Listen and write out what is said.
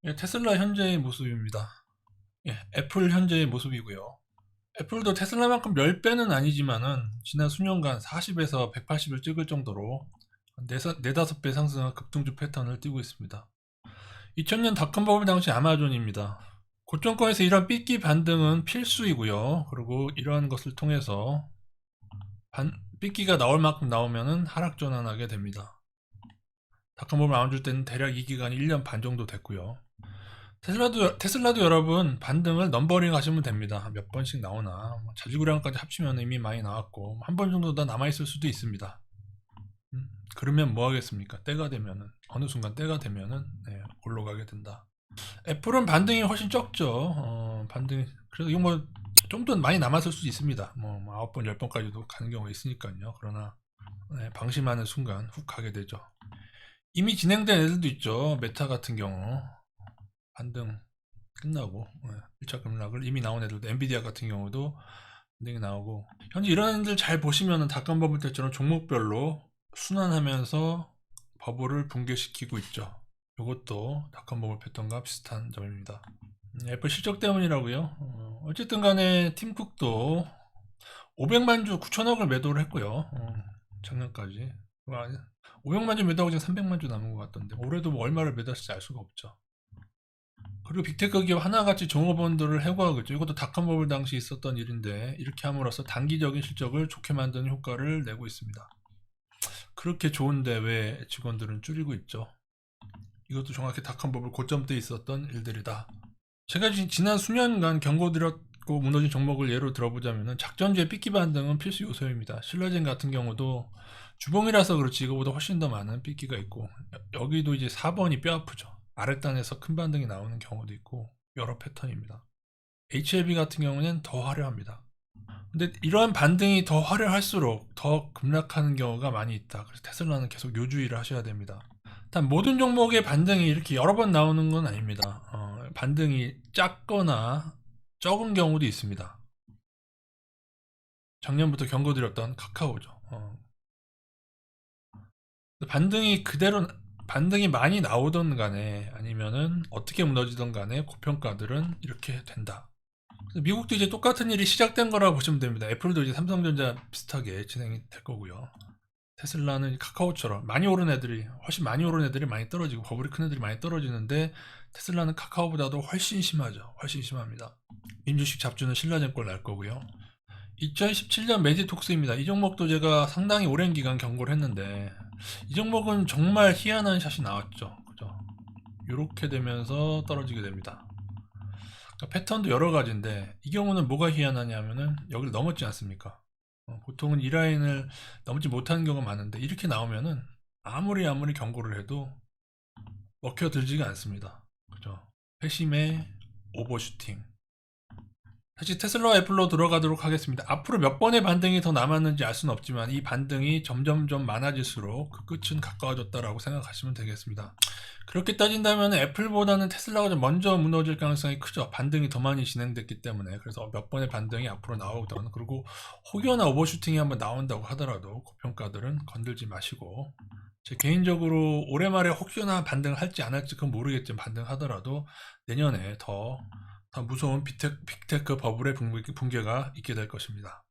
예, 테슬라 현재의 모습입니다. 예, 애플 현재의 모습이고요. 애플도 테슬라만큼 10배는 아니지만은 지난 수년간 40에서 180을 찍을 정도로 4~5배 상승한 급등주 패턴을 띠고 있습니다. 2000년 닷컴 버블 당시 아마존입니다. 고점권에서 이런 삐끼 반등은 필수이고요. 그리고 이러한 것을 통해서 삐끼가 나올 만큼 나오면은 하락 전환하게 됩니다. 닷컴 버블 나온 때는 대략 이 기간이 1년 반 정도 됐고요. 테슬라도 여러분 반등을 넘버링 하시면 됩니다. 몇 번씩 나오나 자주구량까지 합치면 이미 많이 나왔고 한 번 정도 더 남아있을 수도 있습니다. 그러면 뭐 하겠습니까? 때가 되면은 어느 순간 때가 되면은 올라가게 된다. 애플은 반등이 훨씬 적죠. 반등 그래서 이거 뭐 좀 더 많이 남았을 수도 있습니다. 뭐 9번 10번까지도 가는 경우가 있으니까요. 그러나 방심하는 순간 훅 가게 되죠. 이미 진행된 애들도 있죠. 메타 같은 경우 반등 끝나고 1차 급락을 이미 나온 애들도 엔비디아 같은 경우도 반등이 나오고 현재 이런 애들 잘 보시면은 닷컴 버블 때처럼 종목별로 순환하면서 버블을 붕괴시키고 있죠. 이것도 닷컴 버블 패턴과 비슷한 점입니다. 애플 실적 때문이라고요. 어쨌든 간에 팀쿡도 500만 주 9천억을 매도를 했고요. 작년까지 500만 주 매도하고 지금 300만 주 남은 것 같던데 올해도 뭐 얼마를 매도할지 알 수가 없죠. 그리고 빅테크 기업 하나같이 종업원들을 해고하고 있죠. 이것도 닷컴 버블 당시 있었던 일인데 이렇게 함으로써 단기적인 실적을 좋게 만드는 효과를 내고 있습니다. 그렇게 좋은데 왜 직원들은 줄이고 있죠? 이것도 정확히 닷컴 버블 고점 때 있었던 일들이다. 제가 지난 수년간 경고드렸고 무너진 종목을 예로 들어보자면 작전주의 삐끼 반등은 필수 요소입니다. 신라젠 같은 경우도 주봉이라서 그렇지 이거보다 훨씬 더 많은 삐끼가 있고 여기도 이제 4번이 뼈 아프죠. 아랫단에서 큰 반등이 나오는 경우도 있고 여러 패턴입니다. HLB 같은 경우는 더 화려합니다. 근데 이러한 반등이 더 화려할수록 더 급락하는 경우가 많이 있다. 그래서 테슬라는 계속 요주의를 하셔야 됩니다. 일단 모든 종목의 반등이 이렇게 여러 번 나오는 건 아닙니다. 반등이 작거나 적은 경우도 있습니다. 작년부터 경고드렸던 카카오죠. 반등이 많이 나오던 간에 아니면은 어떻게 무너지던 간에 고평가들은 이렇게 된다. 미국도 이제 똑같은 일이 시작된 거라고 보시면 됩니다. 애플도 이제 삼성전자 비슷하게 진행이 될 거고요. 테슬라는 카카오처럼 훨씬 많이 오른 애들이 많이 떨어지고 버블이 큰 애들이 많이 떨어지는데 테슬라는 카카오보다도 훨씬 심하죠. 훨씬 심합니다. 민주식 잡주는 신라젠 걸 날 거고요. 2017년 메디톡스입니다. 이 종목도 제가 상당히 오랜 기간 경고를 했는데 이 종목은 정말 희한한 샷이 나왔죠. 그죠? 이렇게 되면서 떨어지게 됩니다. 그러니까 패턴도 여러 가지인데 이 경우는 뭐가 희한하냐면은 여기를 넘었지 않습니까? 보통은 이 라인을 넘지 못하는 경우가 많은데 이렇게 나오면은 아무리 경고를 해도 먹혀들지가 않습니다. 그죠? 회심의 오버슈팅. 다시 테슬라와 애플로 들어가도록 하겠습니다. 앞으로 몇 번의 반등이 더 남았는지 알 수는 없지만 이 반등이 점점점 많아질수록 그 끝은 가까워졌다라고 생각하시면 되겠습니다. 그렇게 따진다면 애플보다는 테슬라가 좀 먼저 무너질 가능성이 크죠. 반등이 더 많이 진행됐기 때문에. 그래서 몇 번의 반등이 앞으로 나오거든. 그리고 혹여나 오버슈팅이 한번 나온다고 하더라도 고평가들은 건들지 마시고 제 개인적으로 올해 말에 혹여나 반등을 할지 안 할지 그건 모르겠지만 반등하더라도 내년에 더 무서운 빅테크 버블의 붕괴가 있게 될 것입니다.